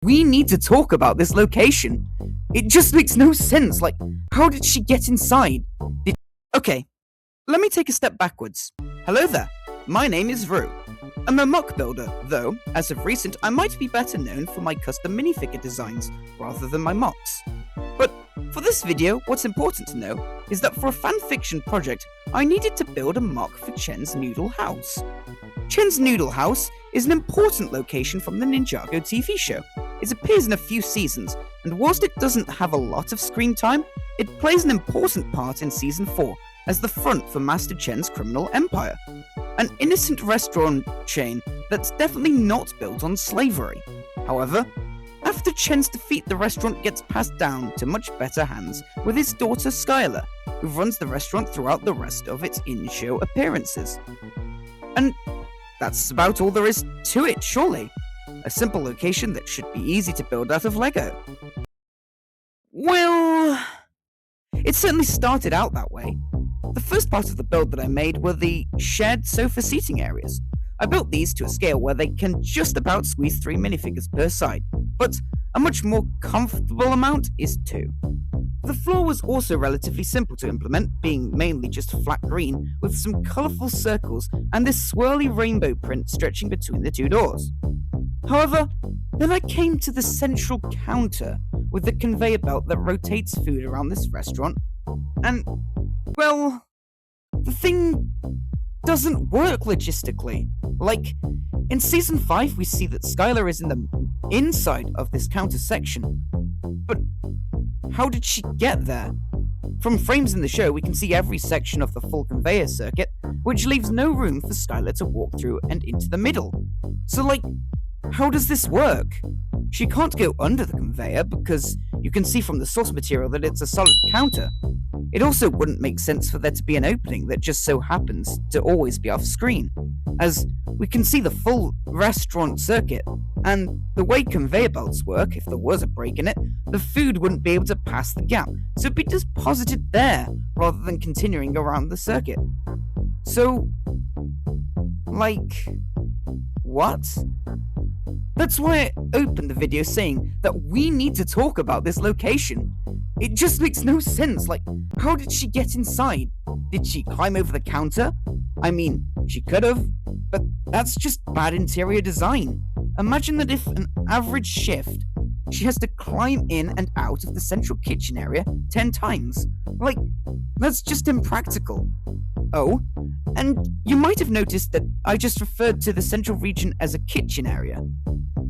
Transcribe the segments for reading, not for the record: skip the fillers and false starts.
We need to talk about this location. It just makes no sense. Like, how did she get inside? Okay, let me take a step backwards. Hello there, my name is Rue. I'm a MOC builder, though, as of recent, I might be better known for my custom minifigure designs, rather than my MOCs. But for this video, what's important to know is that for a fanfiction project, I needed to build a MOC for Chen's Noodle house. Chen's Noodle house is an important location from the Ninjago TV show. It appears in a few seasons, and whilst it doesn't have a lot of screen time, it plays an important part in season 4 as the front for Master Chen's criminal empire. An innocent restaurant chain that's definitely not built on slavery. However, after Chen's defeat, the restaurant gets passed down to much better hands with his daughter Skylar, who runs the restaurant throughout the rest of its in-show appearances. And that's about all there is to it, surely. A simple location that should be easy to build out of Lego. Well, it certainly started out that way. The first part of the build that I made were the shared sofa seating areas. I built these to a scale where they can just about squeeze 3 minifigures per side, but a much more comfortable amount is 2. The floor was also relatively simple to implement, being mainly just flat green with some colourful circles and this swirly rainbow print stretching between the 2 doors. However, then I came to the central counter with the conveyor belt that rotates food around this restaurant, and, well, the thing doesn't work logistically. Like, in season 5 we see that Skylar is in the inside of this counter section, but how did she get there? From frames in the show, we can see every section of the full conveyor circuit, which leaves no room for Skylar to walk through and into the middle. So, like, how does this work? She can't go under the conveyor because you can see from the source material that it's a solid counter. It also wouldn't make sense for there to be an opening that just so happens to always be off screen, as we can see the full restaurant circuit, and the way conveyor belts work, if there was a break in it, the food wouldn't be able to pass the gap, so it'd be deposited there rather than continuing around the circuit. So, like, what? That's why I opened the video saying that we need to talk about this location. It just makes no sense. Like, how did she get inside? Did she climb over the counter? I mean, she could have, but that's just bad interior design. Imagine that if an average shift, she has to climb in and out of the central kitchen area 10 times. Like, that's just impractical. Oh, and you might have noticed that I just referred to the central region as a kitchen area.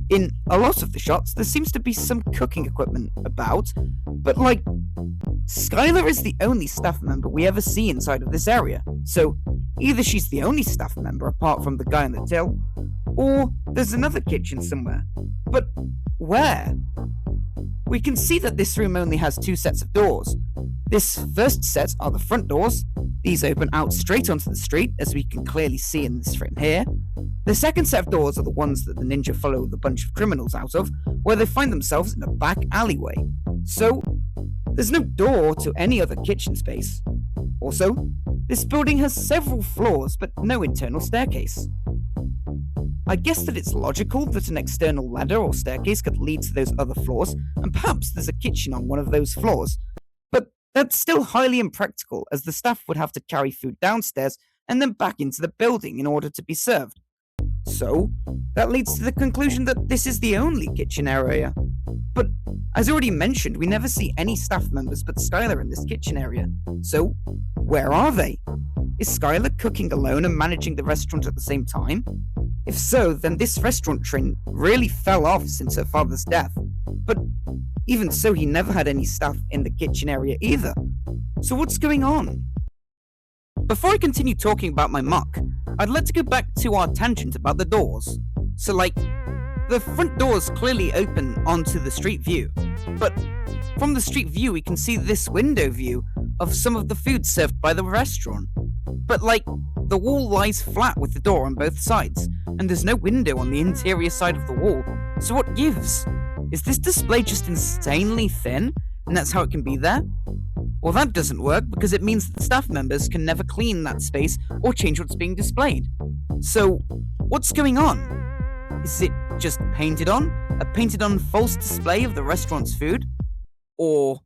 In a lot of the shots, there seems to be some cooking equipment about, but like, Skylar is the only staff member we ever see inside of this area, so either she's the only staff member apart from the guy on the till, or there's another kitchen somewhere. But where? We can see that this room only has 2 sets of doors. This first set are the front doors. These open out straight onto the street, as we can clearly see in this frame here. The second set of doors are the ones that the ninja follow the bunch of criminals out of, where they find themselves in a back alleyway. So, there's no door to any other kitchen space. Also, this building has several floors, but no internal staircase. I guess that it's logical that an external ladder or staircase could lead to those other floors, and perhaps there's a kitchen on one of those floors. But that's still highly impractical, as the staff would have to carry food downstairs and then back into the building in order to be served. So, that leads to the conclusion that this is the only kitchen area. But, as already mentioned, we never see any staff members but Skylar in this kitchen area. So, where are they? Is Skylar cooking alone and managing the restaurant at the same time? If so, then this restaurant train really fell off since her father's death. But even so, he never had any staff in the kitchen area either. So what's going on? Before I continue talking about my MOC, I'd like to go back to our tangent about the doors. So like, the front doors clearly open onto the street view, but from the street view we can see this window view of some of the food served by the restaurant. But like, the wall lies flat with the door on both sides, and there's no window on the interior side of the wall, so what gives? Is this display just insanely thin, and that's how it can be there? Well, that doesn't work because it means that the staff members can never clean that space or change what's being displayed. So, what's going on? Is it just painted on? A painted on false display of the restaurant's food? Or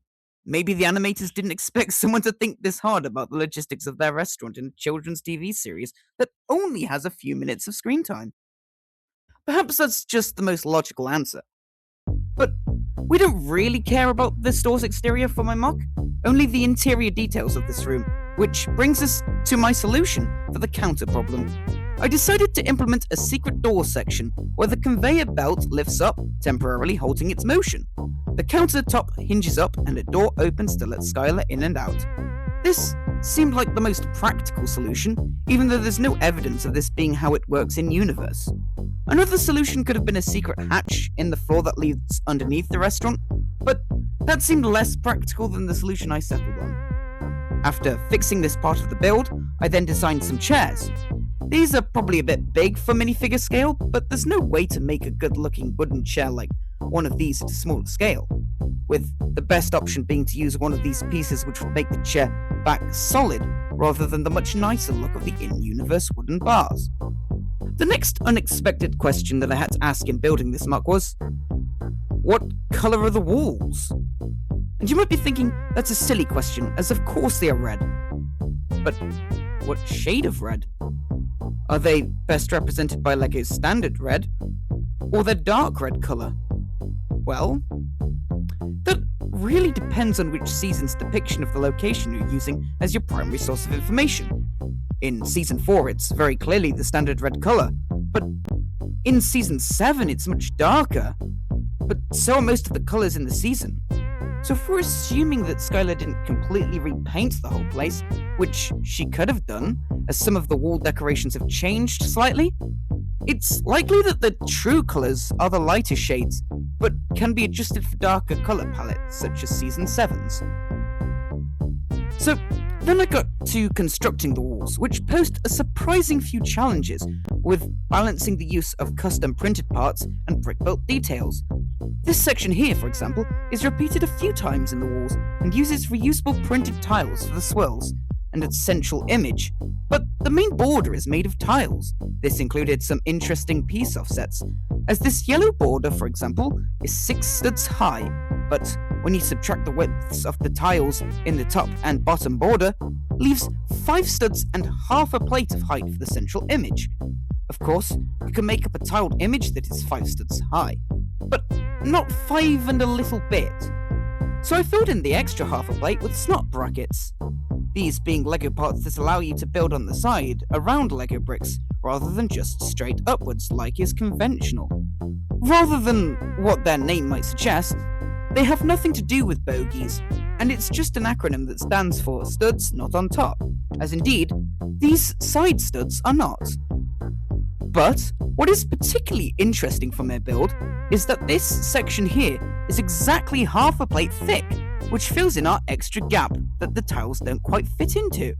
maybe the animators didn't expect someone to think this hard about the logistics of their restaurant in a children's TV series that only has a few minutes of screen time. Perhaps that's just the most logical answer. But we don't really care about the store's exterior for my MOC, only the interior details of this room, which brings us to my solution for the counter problem. I decided to implement a secret door section where the conveyor belt lifts up, temporarily halting its motion. The countertop hinges up and a door opens to let Skylar in and out. This seemed like the most practical solution, even though there's no evidence of this being how it works in universe. Another solution could have been a secret hatch in the floor that leads underneath the restaurant, but that seemed less practical than the solution I settled on. After fixing this part of the build, I then designed some chairs. These are probably a bit big for minifigure scale, but there's no way to make a good-looking wooden chair like one of these at a smaller scale, with the best option being to use one of these pieces which would make the chair back solid rather than the much nicer look of the in-universe wooden bars. The next unexpected question that I had to ask in building this MOC was, what colour are the walls? And you might be thinking that's a silly question, as of course they are red. But what shade of red? Are they best represented by Lego's standard red, or their dark red colour? Well, that really depends on which season's depiction of the location you're using as your primary source of information. In Season 4, it's very clearly the standard red colour, but in Season 7, it's much darker. But so are most of the colours in the season. So if we're assuming that Skylar didn't completely repaint the whole place, which she could have done, as some of the wall decorations have changed slightly, it's likely that the true colours are the lighter shades, but can be adjusted for darker colour palettes, such as Season 7's. So then I got to constructing the walls, which posed a surprising few challenges with balancing the use of custom printed parts and brick-built details. This section here, for example, is repeated a few times in the walls and uses reusable printed tiles for the swirls and its central image, but the main border is made of tiles. This included some interesting piece offsets, as this yellow border, for example, is 6 studs high, but when you subtract the widths of the tiles in the top and bottom border, leaves 5 studs and half a plate of height for the central image. Of course, you can make up a tiled image that is 5 studs high, but not 5 and a little bit. So I filled in the extra half a plate with snot brackets. These being Lego parts that allow you to build on the side around Lego bricks, rather than just straight upwards like is conventional. Rather than what their name might suggest, they have nothing to do with bogies, and it's just an acronym that stands for studs not on top, as indeed, these side studs are not. But what is particularly interesting for my build is that this section here is exactly half a plate thick, which fills in our extra gap that the tiles don't quite fit into.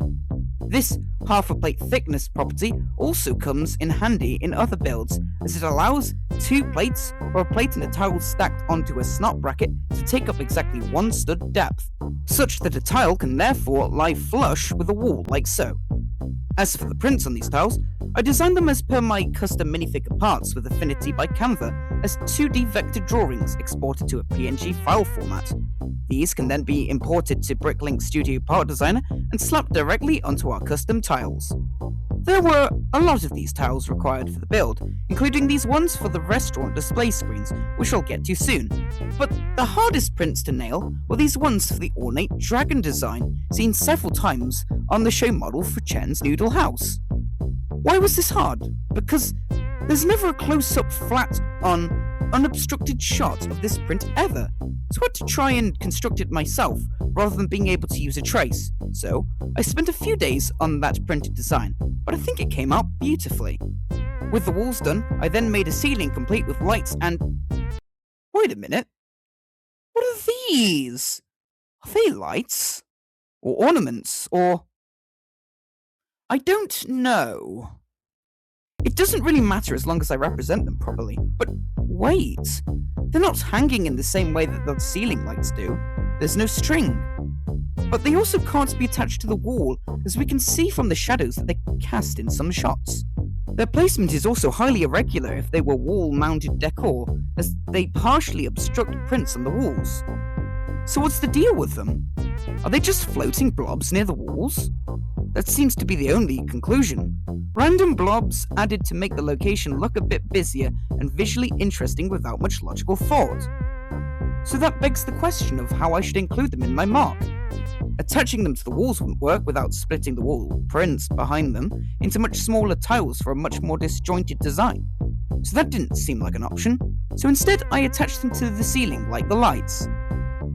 This half a plate thickness property also comes in handy in other builds, as it allows 2 plates or a plate and a tile stacked onto a snot bracket to take up exactly 1 stud depth, such that a tile can therefore lie flush with a wall like so. As for the prints on these tiles, I designed them as per my custom minifigure parts with Affinity by Canva as 2D vector drawings exported to a PNG file format. These can then be imported to Bricklink Studio Part Designer and slapped directly onto our custom tiles. There were a lot of these tiles required for the build, including these ones for the restaurant display screens, which I'll get to soon. But the hardest prints to nail were these ones for the ornate dragon design, seen several times on the show model for Chen's Noodle house. Why was this hard? Because there's never a close-up flat-on, unobstructed shot of this print ever, so I had to try and construct it myself rather than being able to use a trace. So I spent a few days on that printed design, but I think it came out beautifully. With the walls done, I then made a ceiling complete with lights and... Wait a minute. What are these? Are they lights? Or ornaments? Or... I don't know. It doesn't really matter as long as I represent them properly. But wait, they're not hanging in the same way that the ceiling lights do. There's no string. But they also can't be attached to the wall, as we can see from the shadows that they cast in some shots. Their placement is also highly irregular if they were wall-mounted decor, as they partially obstruct prints on the walls. So what's the deal with them? Are they just floating blobs near the walls? That seems to be the only conclusion. Random blobs added to make the location look a bit busier and visually interesting without much logical thought. So that begs the question of how I should include them in my MOC. Attaching them to the walls wouldn't work without splitting the wall prints behind them into much smaller tiles for a much more disjointed design. So that didn't seem like an option, so instead I attached them to the ceiling like the lights.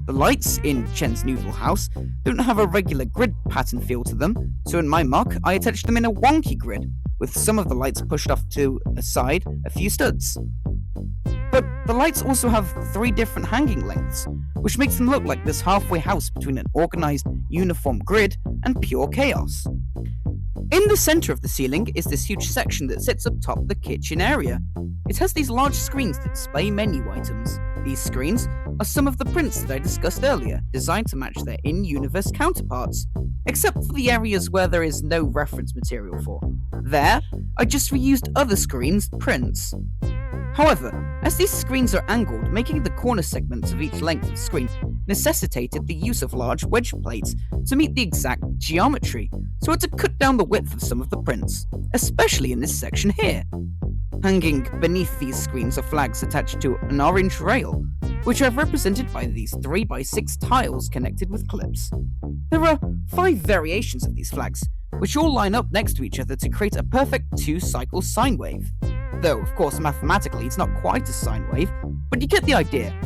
The lights in Chen's Noodle house don't have a regular grid pattern feel to them, so in my MOC I attached them in a wonky grid, with some of the lights pushed off to a side a few studs. But the lights also have 3 different hanging lengths, which makes them look like this halfway house between an organized, uniform grid and pure chaos. In the center of the ceiling is this huge section that sits up top the kitchen area. It has these large screens that display menu items. These screens are some of the prints that I discussed earlier, designed to match their in-universe counterparts, except for the areas where there is no reference material for. There, I just reused other screens' prints. However, as these screens are angled, making the corner segments of each length of the screen necessitated the use of large wedge plates to meet the exact geometry, so I had to cut down the width of some of the prints, especially in this section here. Hanging beneath these screens are flags attached to an orange rail, which I've represented by these 3x6 tiles connected with clips. There are 5 variations of these flags, which all line up next to each other to create a perfect 2-cycle sine wave. Though, of course, mathematically it's not quite a sine wave, but you get the idea.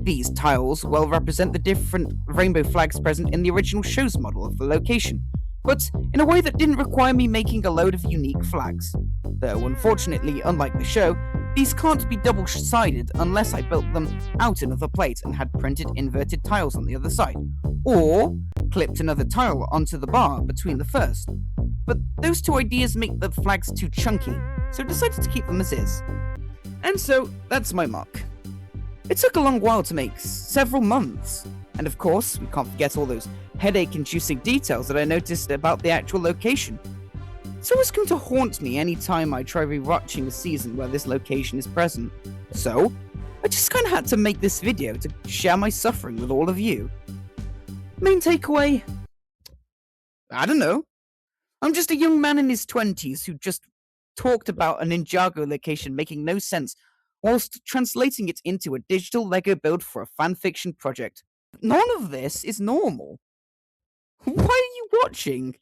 These tiles well represent the different rainbow flags present in the original show's model of the location, but in a way that didn't require me making a load of unique flags. Though, unfortunately, unlike the show, these can't be double-sided unless I built them out another plate and had printed inverted tiles on the other side, or clipped another tile onto the bar between the first. But those 2 ideas make the flags too chunky, so I decided to keep them as is. And so, that's my MOC. It took a long while to make, several months. And of course, we can't forget all those headache-inducing details that I noticed about the actual location. It's always going to haunt me any time I try rewatching a season where this location is present. So, I just kinda had to make this video to share my suffering with all of you. Main takeaway? I don't know. I'm just a young man in his 20s who just talked about a Ninjago location making no sense whilst translating it into a digital Lego build for a fanfiction project. None of this is normal. Why are you watching?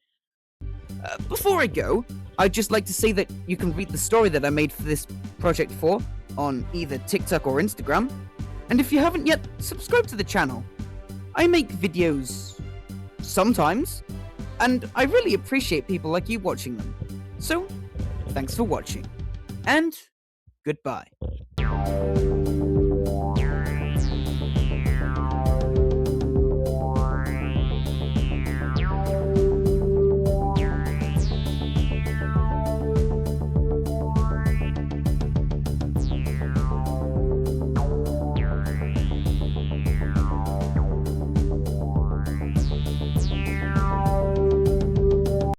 Before I go, I'd just like to say that you can read the story that I made for this project on either TikTok or Instagram. And if you haven't yet, subscribe to the channel. I make videos sometimes, and I really appreciate people like you watching them. So, thanks for watching, and goodbye.